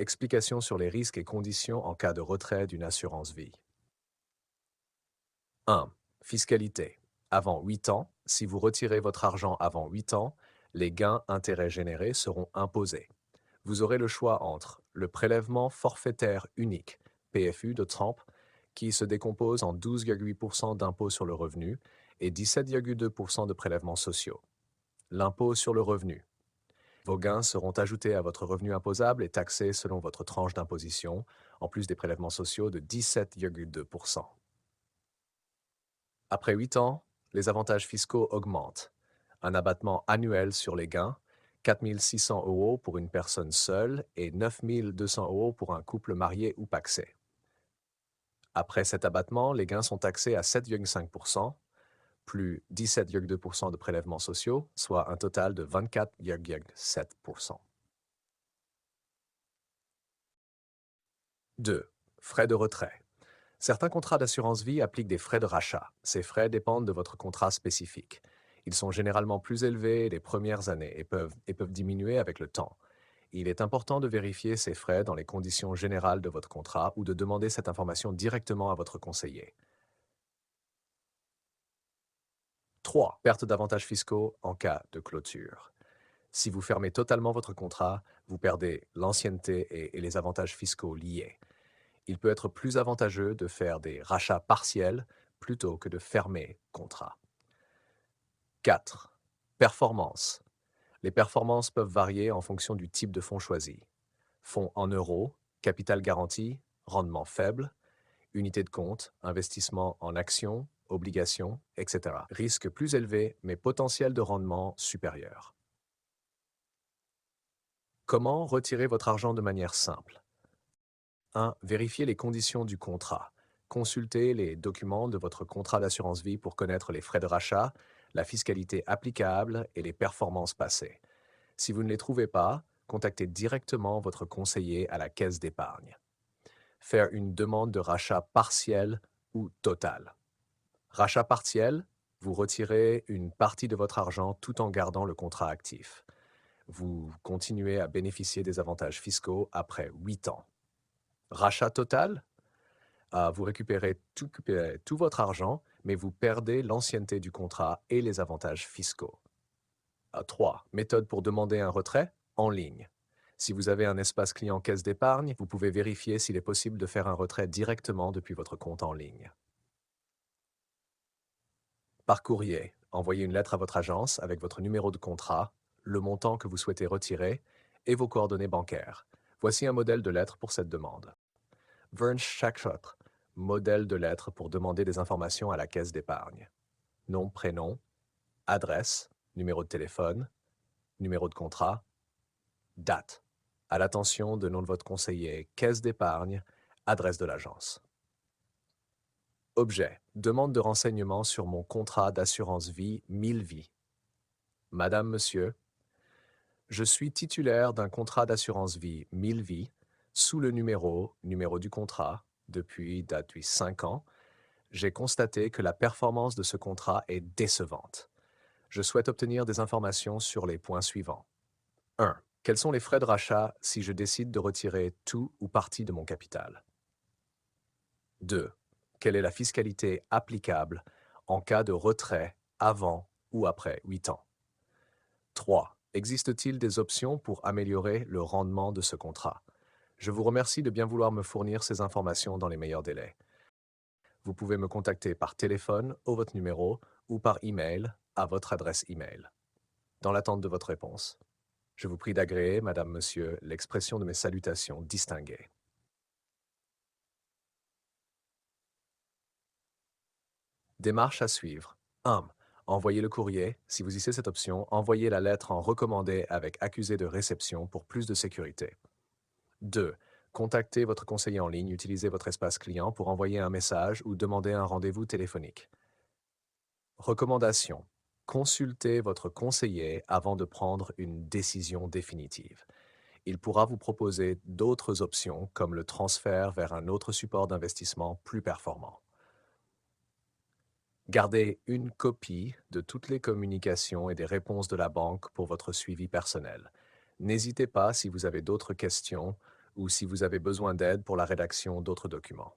Explication sur les risques et conditions en cas de retrait d'une assurance vie. 1. Fiscalité. Avant 8 ans, si vous retirez votre argent avant 8 ans, les gains intérêts générés seront imposés. Vous aurez le choix entre le prélèvement forfaitaire unique, PFU de Trump, qui se décompose en 12,8% d'impôt sur le revenu et 17,2% de prélèvements sociaux. L'impôt sur le revenu. Vos gains seront ajoutés à votre revenu imposable et taxés selon votre tranche d'imposition, en plus des prélèvements sociaux de 17,2%. Après 8 ans, les avantages fiscaux augmentent. Un abattement annuel sur les gains, 4 600 € pour une personne seule et 9 200 € pour un couple marié ou pacsé. Après cet abattement, les gains sont taxés à 7,5%, plus 17,2% de prélèvements sociaux, soit un total de 24,7%. 2. Frais de retrait. Certains contrats d'assurance vie appliquent des frais de rachat. Ces frais dépendent de votre contrat spécifique. Ils sont généralement plus élevés les premières années et peuvent diminuer avec le temps. Il est important de vérifier ces frais dans les conditions générales de votre contrat ou de demander cette information directement à votre conseiller. 3. Perte d'avantages fiscaux en cas de clôture. Si vous fermez totalement votre contrat, vous perdez l'ancienneté et les avantages fiscaux liés. Il peut être plus avantageux de faire des rachats partiels plutôt que de fermer contrat. 4. Performance. Les performances peuvent varier en fonction du type de fonds choisi. Fonds en euros, capital garanti, rendement faible, unité de compte, investissement en actions, obligations, etc. Risque plus élevé, mais potentiel de rendement supérieur. Comment retirer votre argent de manière simple? 1. Vérifiez les conditions du contrat. Consultez les documents de votre contrat d'assurance vie pour connaître les frais de rachat, la fiscalité applicable et les performances passées. Si vous ne les trouvez pas, contactez directement votre conseiller à la caisse d'épargne. Faire une demande de rachat partiel ou total. Rachat partiel, vous retirez une partie de votre argent tout en gardant le contrat actif. Vous continuez à bénéficier des avantages fiscaux après 8 ans. Rachat total, vous récupérez tout votre argent, mais vous perdez l'ancienneté du contrat et les avantages fiscaux. 3. Méthode pour demander un retrait en ligne. Si vous avez un espace client caisse d'épargne, vous pouvez vérifier s'il est possible de faire un retrait directement depuis votre compte en ligne. Par courrier, envoyez une lettre à votre agence avec votre numéro de contrat, le montant que vous souhaitez retirer et vos coordonnées bancaires. Voici un modèle de lettre pour cette demande. Wunschakshot, modèle de lettre pour demander des informations à la caisse d'épargne. Nom, prénom, adresse, numéro de téléphone, numéro de contrat, date. À l'attention de nom de votre conseiller, caisse d'épargne, adresse de l'agence. Objet. Demande de renseignements sur mon contrat d'assurance vie 1000 vies. Madame, Monsieur, je suis titulaire d'un contrat d'assurance vie 1000 vies sous le numéro du contrat, depuis 5 ans. J'ai constaté que la performance de ce contrat est décevante. Je souhaite obtenir des informations sur les points suivants. 1. Quels sont les frais de rachat si je décide de retirer tout ou partie de mon capital? 2. Quelle est la fiscalité applicable en cas de retrait avant ou après 8 ans? 3. Existe-t-il des options pour améliorer le rendement de ce contrat? Je vous remercie de bien vouloir me fournir ces informations dans les meilleurs délais. Vous pouvez me contacter par téléphone au votre numéro ou par email à votre adresse email. Dans l'attente de votre réponse, je vous prie d'agréer, Madame, Monsieur, l'expression de mes salutations distinguées. Démarche à suivre. 1. Envoyez le courrier. Si vous hissez cette option, envoyez la lettre en recommandé avec accusé de réception pour plus de sécurité. 2. Contactez votre conseiller en ligne, utilisez votre espace client pour envoyer un message ou demander un rendez-vous téléphonique. Recommandation. Consultez votre conseiller avant de prendre une décision définitive. Il pourra vous proposer d'autres options comme le transfert vers un autre support d'investissement plus performant. Gardez une copie de toutes les communications et des réponses de la banque pour votre suivi personnel. N'hésitez pas si vous avez d'autres questions ou si vous avez besoin d'aide pour la rédaction d'autres documents.